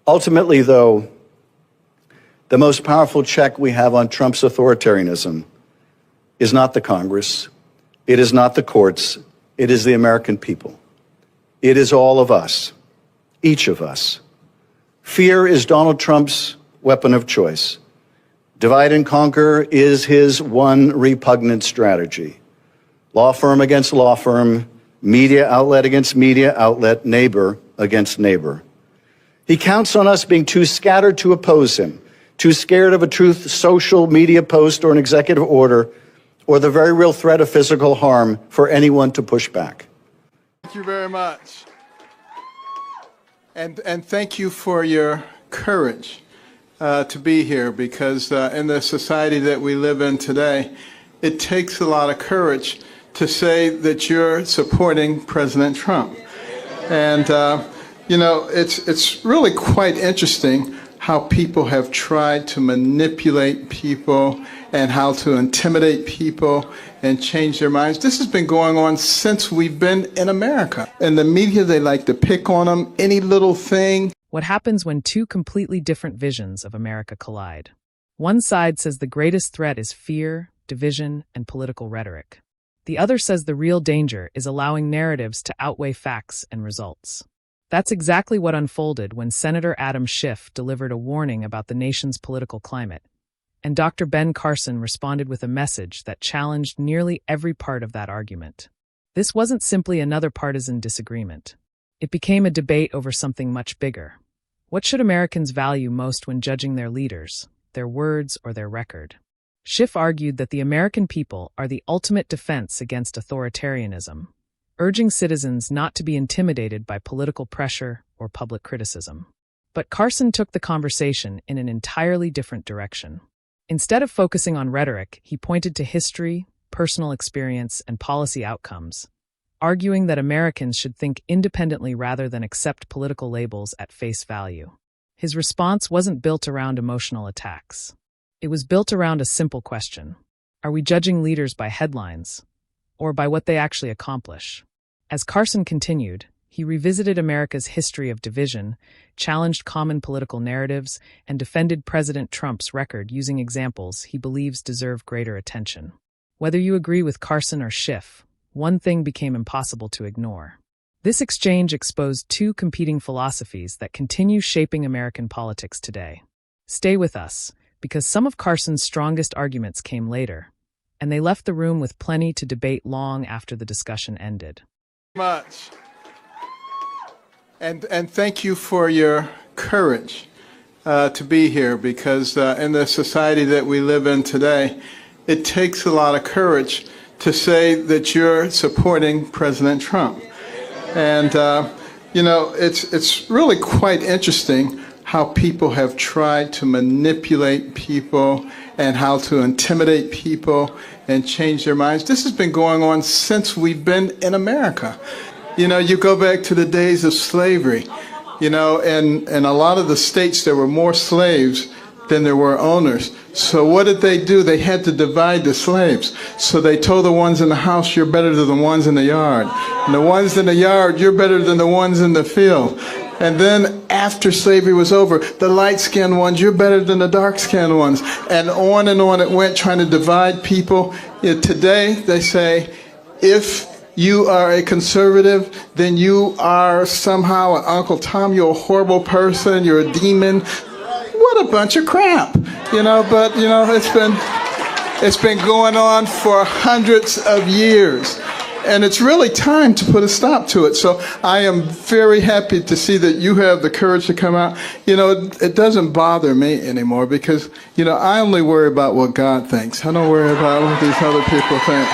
Ultimately, though, the most powerful check we have on Trump's authoritarianism is not the Congress, it is not the courts, it is the American people. It is all of us, each of us. Fear is Donald Trump's weapon of choice. Divide and conquer is his one repugnant strategy. Law firm against law firm, media outlet against media outlet, neighbor against neighbor. He counts on us being too scattered to oppose him, too scared of a truth social media post or an executive order, or the very real threat of physical harm for anyone to push back. Thank you very much. And thank you for your courage to be here, because in the society that we live in today, it takes a lot of courage to say that you're supporting President Trump. And, you know, it's really quite interesting how people have tried to manipulate people and how to intimidate people and change their minds. This has been going on since we've been in America. And the media, they like to pick on them, any little thing. What happens when two completely different visions of America collide? One side says the greatest threat is fear, division, and political rhetoric. The other says the real danger is allowing narratives to outweigh facts and results. That's exactly what unfolded when Senator Adam Schiff delivered a warning about the nation's political climate, and Dr. Ben Carson responded with a message that challenged nearly every part of that argument. This wasn't simply another partisan disagreement. It became a debate over something much bigger. What should Americans value most when judging their leaders, their words, or their record? Schiff argued that the American people are the ultimate defense against authoritarianism, urging citizens not to be intimidated by political pressure or public criticism. But Carson took the conversation in an entirely different direction. Instead of focusing on rhetoric, he pointed to history, personal experience, and policy outcomes, arguing that Americans should think independently rather than accept political labels at face value. His response wasn't built around emotional attacks. It was built around a simple question. Are we judging leaders by headlines, or by what they actually accomplish? As Carson continued, he revisited America's history of division, challenged common political narratives, and defended President Trump's record using examples he believes deserve greater attention. Whether you agree with Carson or Schiff, one thing became impossible to ignore. This exchange exposed two competing philosophies that continue shaping American politics today. Stay with us, because some of Carson's strongest arguments came later, and they left the room with plenty to debate long after the discussion ended. Much. And thank you for your courage to be here, because in the society that we live in today, it takes a lot of courage to say that you're supporting President Trump. And, you know, it's really quite interesting how people have tried to manipulate people and how to intimidate people and change their minds. This has been going on since we've been in America. You know, you go back to the days of slavery, you know, and a lot of the states there were more slaves than there were owners. So what did they do? They had to divide the slaves. So they told the ones in the house, you're better than the ones in the yard. And the ones in the yard, you're better than the ones in the field. And then after slavery was over, the light-skinned ones, you're better than the dark-skinned ones. And on it went, trying to divide people. You know, today, they say, if you are a conservative, then you are somehow an Uncle Tom, you're a horrible person, you're a demon. What a bunch of crap, you know, but, you know, it's been going on for hundreds of years. And it's really time to put a stop to it. So I am very happy to see that you have the courage to come out. You know, it doesn't bother me anymore because, you know, I only worry about what God thinks. I don't worry about what these other people think.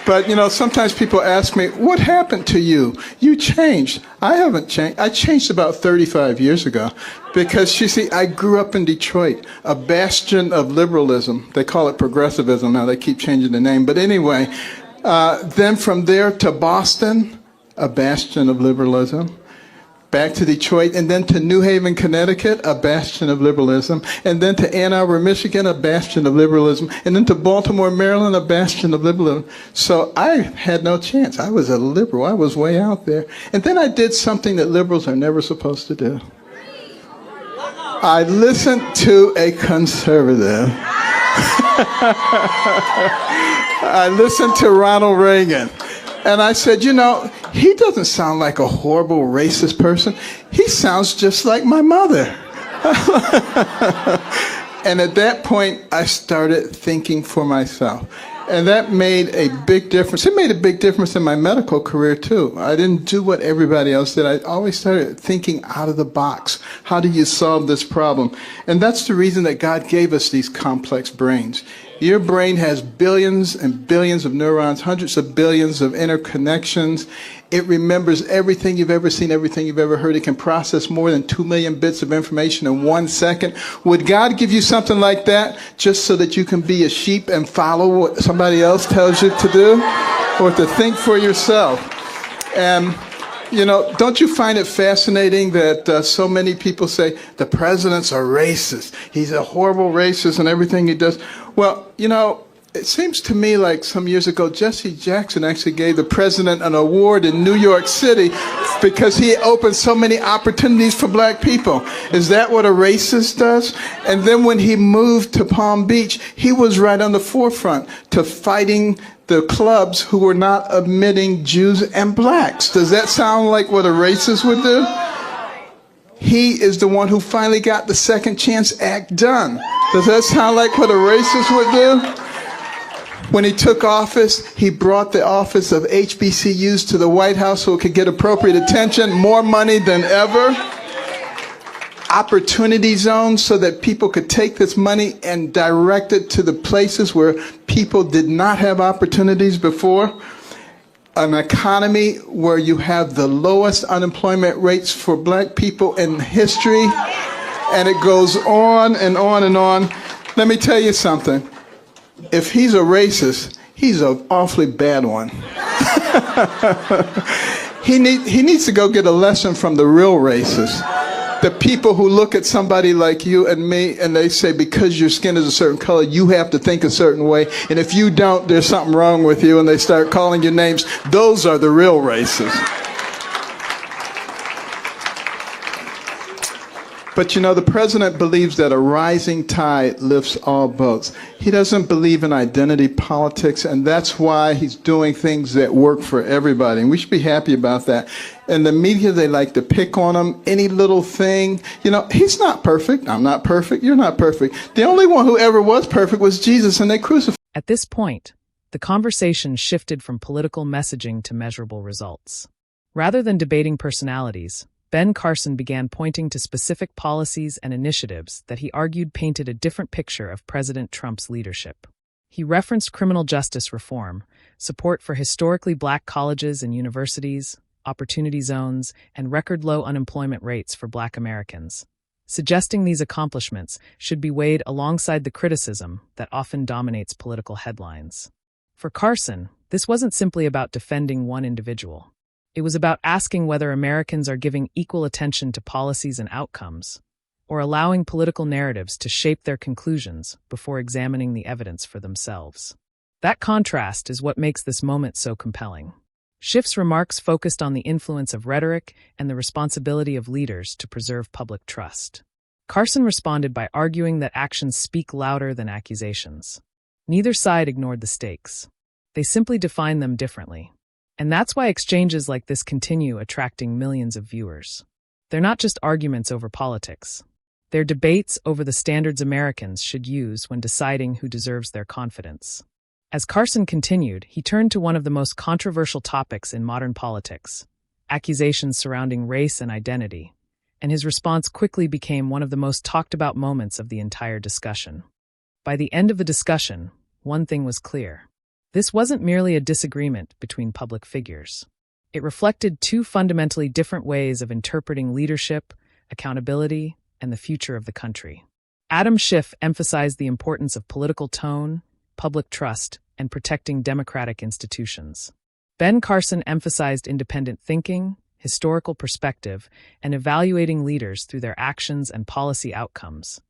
But, you know, sometimes people ask me, what happened to you? You changed. I haven't changed. I changed about 35 years ago because, you see, I grew up in Detroit, a bastion of liberalism. They call it progressivism now. They keep changing the name. But anyway, then from there to Boston, a bastion of liberalism. back to Detroit, and then to New Haven, Connecticut, a bastion of liberalism, and then to Ann Arbor, Michigan, a bastion of liberalism, and then to Baltimore, Maryland, a bastion of liberalism. So I had no chance. I was a liberal. I was way out there. And then I did something that liberals are never supposed to do. I listened to a conservative. I listened to Ronald Reagan. And I said, you know, he doesn't sound like a horrible racist person. He sounds just like my mother. And at that point, I started thinking for myself. And that made a big difference. It made a big difference in my medical career, too. I didn't do what everybody else did. I always started thinking out of the box. How do you solve this problem? And that's the reason that God gave us these complex brains. Your brain has billions and billions of neurons, hundreds of billions of interconnections. It remembers everything you've ever seen, everything you've ever heard. It can process more than 2 million bits of information in 1 second. Would God give you something like that just so that you can be a sheep and follow what somebody else tells you to do? Or to think for yourself? And, you know, don't you find it fascinating that so many people say the president's a racist? He's a horrible racist and everything he does. Well, you know, it seems to me like some years ago, Jesse Jackson actually gave the president an award in New York City because he opened so many opportunities for black people. Is that what a racist does? And then when he moved to Palm Beach, he was right on the forefront to fighting the clubs who were not admitting Jews and blacks. Does that sound like what a racist would do? He is the one who finally got the Second Chance Act done. Does that sound like what a racist would do? When he took office, he brought the office of HBCUs to the White House so it could get appropriate attention, more money than ever. Opportunity zones so that people could take this money and direct it to the places where people did not have opportunities before. An economy where you have the lowest unemployment rates for black people in history. And it goes on and on and on. Let me tell you something. If he's a racist, he's an awfully bad one. He needs to go get a lesson from the real racists. The people who look at somebody like you and me and they say, because your skin is a certain color, you have to think a certain way. And if you don't, there's something wrong with you. And they start calling you names. Those are the real racists. But you know, the president believes that a rising tide lifts all boats. He doesn't believe in identity politics, and that's why he's doing things that work for everybody. And we should be happy about that. And the media, they like to pick on him, any little thing. You know, he's not perfect. I'm not perfect. You're not perfect. The only one who ever was perfect was Jesus, and they crucified him. At this point, the conversation shifted from political messaging to measurable results. Rather than debating personalities, Ben Carson began pointing to specific policies and initiatives that he argued painted a different picture of President Trump's leadership. He referenced criminal justice reform, support for historically black colleges and universities, opportunity zones, and record-low unemployment rates for black Americans, suggesting these accomplishments should be weighed alongside the criticism that often dominates political headlines. For Carson, this wasn't simply about defending one individual. It was about asking whether Americans are giving equal attention to policies and outcomes, or allowing political narratives to shape their conclusions before examining the evidence for themselves. That contrast is what makes this moment so compelling. Schiff's remarks focused on the influence of rhetoric and the responsibility of leaders to preserve public trust. Carson responded by arguing that actions speak louder than accusations. Neither side ignored the stakes. They simply defined them differently. And that's why exchanges like this continue attracting millions of viewers. They're not just arguments over politics. They're debates over the standards Americans should use when deciding who deserves their confidence. As Carson continued, he turned to one of the most controversial topics in modern politics, accusations surrounding race and identity, and his response quickly became one of the most talked about moments of the entire discussion. By the end of the discussion, one thing was clear. This wasn't merely a disagreement between public figures. It reflected two fundamentally different ways of interpreting leadership, accountability, and the future of the country. Adam Schiff emphasized the importance of political tone, public trust, and protecting democratic institutions. Ben Carson emphasized independent thinking, historical perspective, and evaluating leaders through their actions and policy outcomes,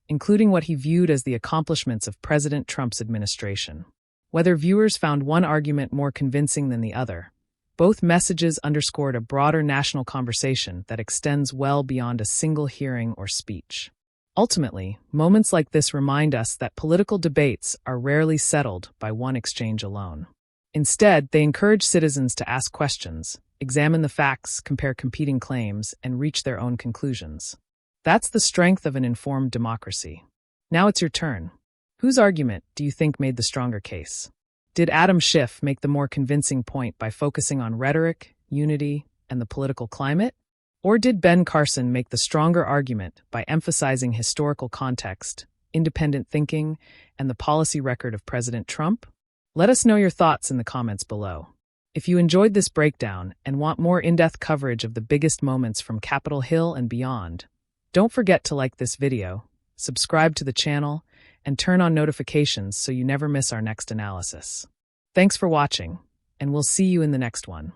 including what he viewed as the accomplishments of President Trump's administration. Whether viewers found one argument more convincing than the other, both messages underscored a broader national conversation that extends well beyond a single hearing or speech. Ultimately, moments like this remind us that political debates are rarely settled by one exchange alone. Instead, they encourage citizens to ask questions, examine the facts, compare competing claims, and reach their own conclusions. That's the strength of an informed democracy. Now it's your turn. Whose argument do you think made the stronger case? Did Adam Schiff make the more convincing point by focusing on rhetoric, unity, and the political climate? Or did Ben Carson make the stronger argument by emphasizing historical context, independent thinking, and the policy record of President Trump? Let us know your thoughts in the comments below. If you enjoyed this breakdown and want more in-depth coverage of the biggest moments from Capitol Hill and beyond, don't forget to like this video, subscribe to the channel, and turn on notifications so you never miss our next analysis. Thanks for watching, and we'll see you in the next one.